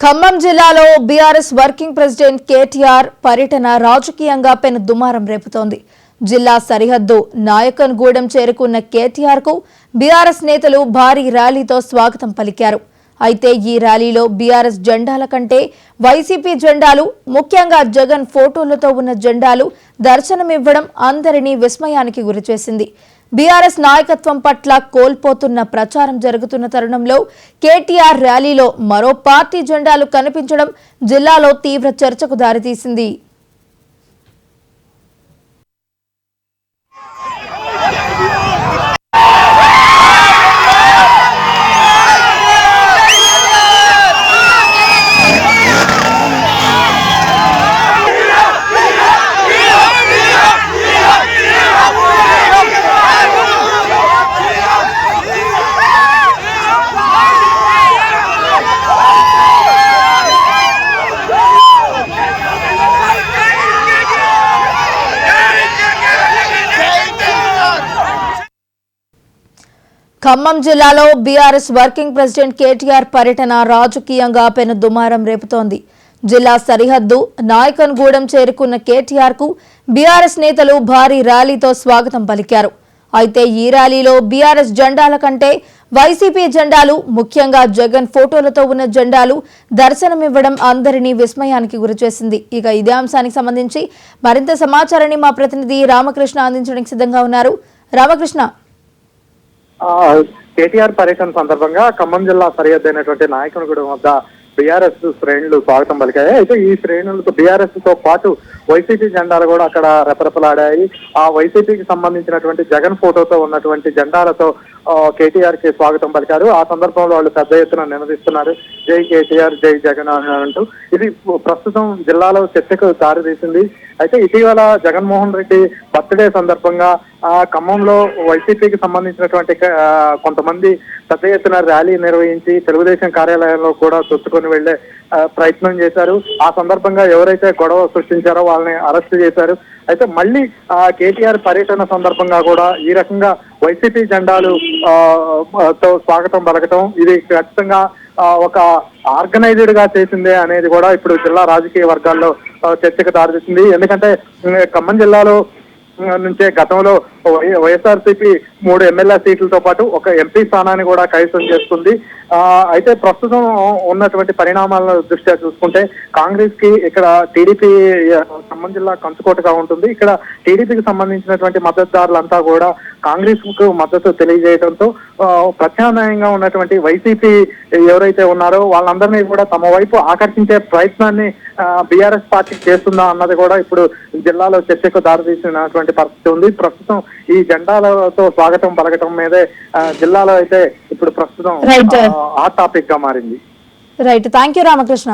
ఖమ్మం జిల్లాలో BRS working president KTR పర్యటన రాజకీయంగా పెను దుమారం రేపుతోంది. జిల్లా సరిహద్దు నాయకన్గూడెం చేరుకున్న కేటీఆర్ కు బీఆర్ఎస్ నేతలు భారీ ర్యాలీతో స్వాగతం పలికారు. అయితే ఈ ర్యాలీలో బీఆర్ఎస్ జెండాల కంటే వైసీపీ జెండాలు, ముఖ్యంగా జగన్ ఫోటోలతో ఉన్న జెండాలు దర్శనమివ్వడం అందరినీ విస్మయానికి గురిచేసింది. బీఆర్ఎస్ నాయకత్వం పట్ల కోల్పోతున్న ప్రచారం జరుగుతున్న తరుణంలో కేటీఆర్ ర్యాలీలో మరో పార్టీ జెండాలు కనిపించడం జిల్లాలో తీవ్ర చర్చకు దారితీసింది. ఖమ్మం జిల్లాలో బీఆర్ఎస్ వర్కింగ్ ప్రెసిడెంట్ కేటీఆర్ పర్యటన రాజకీయంగా పెను దుమారం రేపుతోంది. జిల్లా సరిహద్దు నాయకన్గూడెం చేరుకున్న కేటీఆర్ కు బీఆర్ఎస్ నేతలు భారీ ర్యాలీతో స్వాగతం పలికారు. అయితే ఈ ర్యాలీలో బీఆర్ఎస్ జెండాల కంటే వైసీపీ జెండాలు, ముఖ్యంగా జగన్ ఫోటోలతో ఉన్న జెండాలు దర్శనమివ్వడం అందరినీ విస్మయానికి గురిచేసింది. ఇక ఇదే అంశానికి సంబంధించి మరింత సమాచారాన్ని మా ప్రతినిధి రామకృష్ణ అందించడానికి సిద్ధంగా ఉన్నారు. రామకృష్ణ, కేటీఆర్ పర్యటన సందర్భంగా ఖమ్మం జిల్లా సరిహద్దు అయినటువంటి నాయకనగూడెం వద్ద బీఆర్ఎస్ శ్రేణులు స్వాగతం పలికాయి. అయితే ఈ శ్రేణులతో బీఆర్ఎస్ తో పాటు వైసీపీ జెండాలు కూడా అక్కడ రెపరెపలాడాయి. ఆ వైసీపీకి సంబంధించినటువంటి జగన్ ఫోటోతో ఉన్నటువంటి జెండాలతో కేటీఆర్ కి స్వాగతం పలికారు. ఆ సందర్భంలో వాళ్ళు పెద్ద ఎత్తున నినదిస్తున్నారు, జై కేటీఆర్, జై జగన్ అంటూ. ఇది ప్రస్తుతం జిల్లాలో చర్చకు దారితీసింది. అయితే ఇటీవల జగన్మోహన్ రెడ్డి బర్త్డే సందర్భంగా ఖమ్మంలో వైసీపీకి సంబంధించినటువంటి కొంతమంది పెద్ద ఎత్తున ర్యాలీ నిర్వహించి తెలుగుదేశం కార్యాలయంలో కూడా చొచ్చుకొని వెళ్లే ప్రయత్నం చేశారు. ఆ సందర్భంగా ఎవరైతే గొడవ సృష్టించారో వాళ్ళని అరెస్ట్ చేశారు. అయితే మళ్ళీ కేటీఆర్ పర్యటన సందర్భంగా కూడా ఈ రకంగా వైసీపీ జెండాలు తో స్వాగతం పలకటం ఇది ఖచ్చితంగా ఒక ఆర్గనైజ్డ్ గా చేసిందే అనేది కూడా ఇప్పుడు జిల్లా రాజకీయ వర్గాల్లో చర్చకు దారితీసింది. ఎందుకంటే ఖమ్మం జిల్లాలో నుంచే గతంలో వైఎస్ఆర్సీపీ 3 ఎమ్మెల్యే సీట్లతో పాటు ఒక ఎంపీ స్థానాన్ని కూడా కైవసం చేసుకుంది. అయితే ప్రస్తుతం ఉన్నటువంటి పరిణామాల దృష్ట్యా చూసుకుంటే కాంగ్రెస్ కి ఇక్కడ టీడీపీ ఖమ్మం జిల్లా కంచుకోటగా ఉంటుంది. ఇక్కడ టీడీపీకి సంబంధించినటువంటి మద్దతుదారులంతా కూడా కాంగ్రెస్ కు మద్దతు తెలియజేయడంతో ప్రత్యామ్నాయంగా ఉన్నటువంటి వైసీపీ ఎవరైతే ఉన్నారో వాళ్ళందరినీ కూడా తమ వైపు ఆకర్షించే ప్రయత్నాన్ని బీఆర్ఎస్ పార్టీ చేస్తుందా అన్నది కూడా ఇప్పుడు జిల్లాలో చర్చకు దారితీసినటువంటి పరిస్థితి ఉంది. ప్రస్తుతం ఈ జెండాలతో స్వాగతం పలకటం మీదే జిల్లాలో అయితే ఇప్పుడు ప్రస్తుతం ఆ టాపిక్ గా మారింది. Right, thank you Ramakrishna.